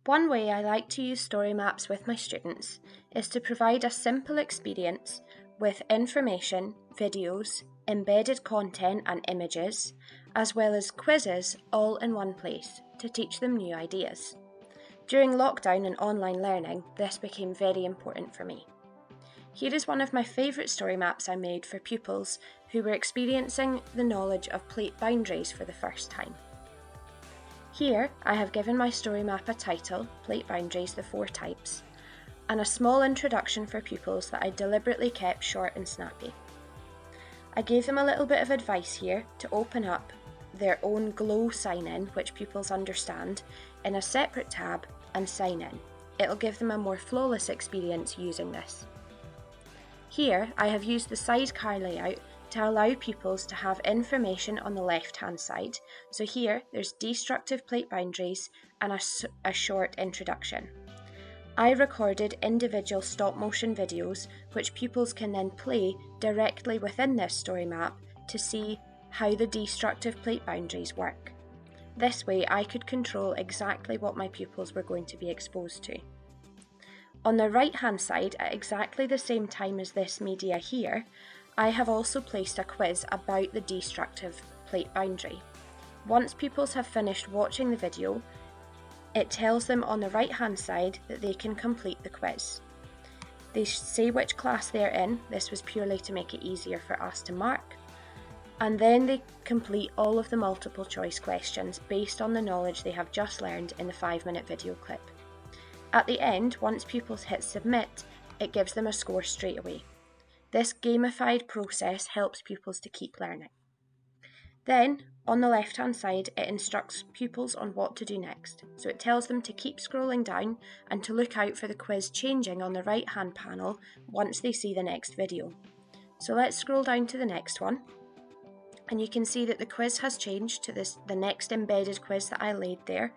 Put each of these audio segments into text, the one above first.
One way I like to use story maps with my students is to provide a simple experience with information, videos, embedded content and images, as well as quizzes all in one place to teach them new ideas. During lockdown and online learning, this became very important for me. Here is one of my favourite story maps I made for pupils who were experiencing the knowledge of plate boundaries for the first time. Here, I have given my story map a title, Plate Boundaries, the 4 types, and a small introduction for pupils that I deliberately kept short and snappy. I gave them a little bit of advice here to open up their own Glow sign-in, which pupils understand, in a separate tab and sign in. It'll give them a more flawless experience using this. Here, I have used the sidecar layout to allow pupils to have information on the left-hand side. So here, there's destructive plate boundaries and a short introduction. I recorded individual stop-motion videos which pupils can then play directly within this story map to see how the destructive plate boundaries work. This way, I could control exactly what my pupils were going to be exposed to. On the right-hand side, at exactly the same time as this media here, I have also placed a quiz about the destructive plate boundary. Once pupils have finished watching the video, it tells them on the right-hand side that they can complete the quiz. They say which class they're in, this was purely to make it easier for us to mark, and then they complete all of the multiple choice questions based on the knowledge they have just learned in the 5-minute video clip. At the end, once pupils hit submit, it gives them a score straight away. This gamified process helps pupils to keep learning. Then, on the left-hand side, it instructs pupils on what to do next. So it tells them to keep scrolling down and to look out for the quiz changing on the right-hand panel once they see the next video. So let's scroll down to the next one. And you can see that the quiz has changed to the next embedded quiz that I laid there.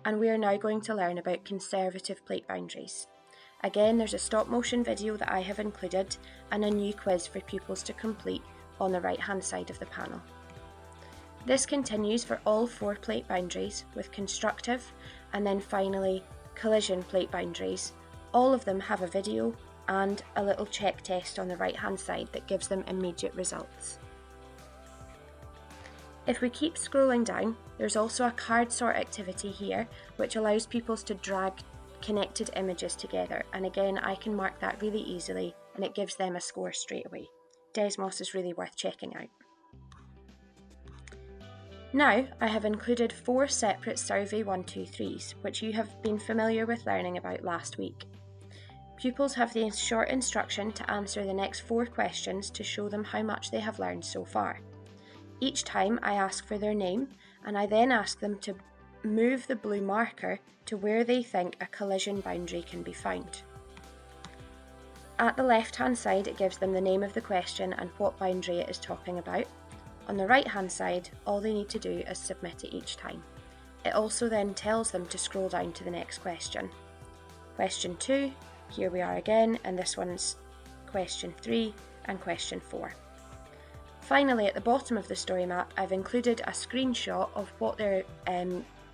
And we are now going to learn about conservative plate boundaries. Again, there's a stop-motion video that I have included and a new quiz for pupils to complete on the right-hand side of the panel. This continues for all 4 plate boundaries with constructive and then finally collision plate boundaries. All of them have a video and a little check test on the right-hand side that gives them immediate results. If we keep scrolling down, there's also a card sort activity here which allows pupils to drag connected images together, and again I can mark that really easily and it gives them a score straight away. Desmos is really worth checking out. Now I have included 4 separate survey 1-2-3s which you have been familiar with learning about last week. Pupils have the short instruction to answer the next 4 questions to show them how much they have learned so far. Each time I ask for their name and I then ask them to move the blue marker to where they think a collision boundary can be found. At the left-hand side, it gives them the name of the question and what boundary it is talking about. On the right-hand side, all they need to do is submit it each time. It also then tells them to scroll down to the next question. Question 2, here we are again, and this one's question 3 and question 4. Finally, at the bottom of the story map, I've included a screenshot of what their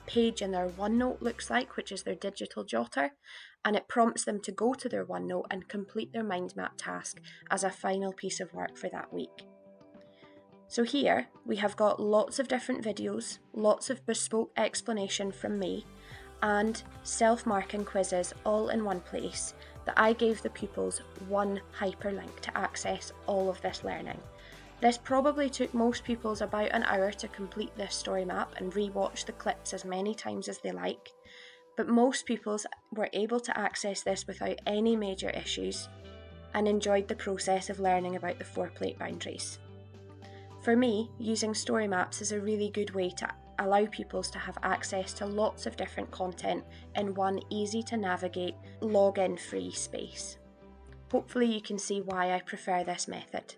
page in their OneNote looks like, which is their digital jotter, and it prompts them to go to their OneNote and complete their mind map task as a final piece of work for that week. So here we have got lots of different videos, lots of bespoke explanation from me, and self-marking quizzes all in one place that I gave the pupils one hyperlink to access all of this learning. This probably took most pupils about an hour to complete this story map and re-watch the clips as many times as they like, but most pupils were able to access this without any major issues and enjoyed the process of learning about the 4 plate boundaries. For me, using story maps is a really good way to allow pupils to have access to lots of different content in one easy to navigate, login free space. Hopefully you can see why I prefer this method.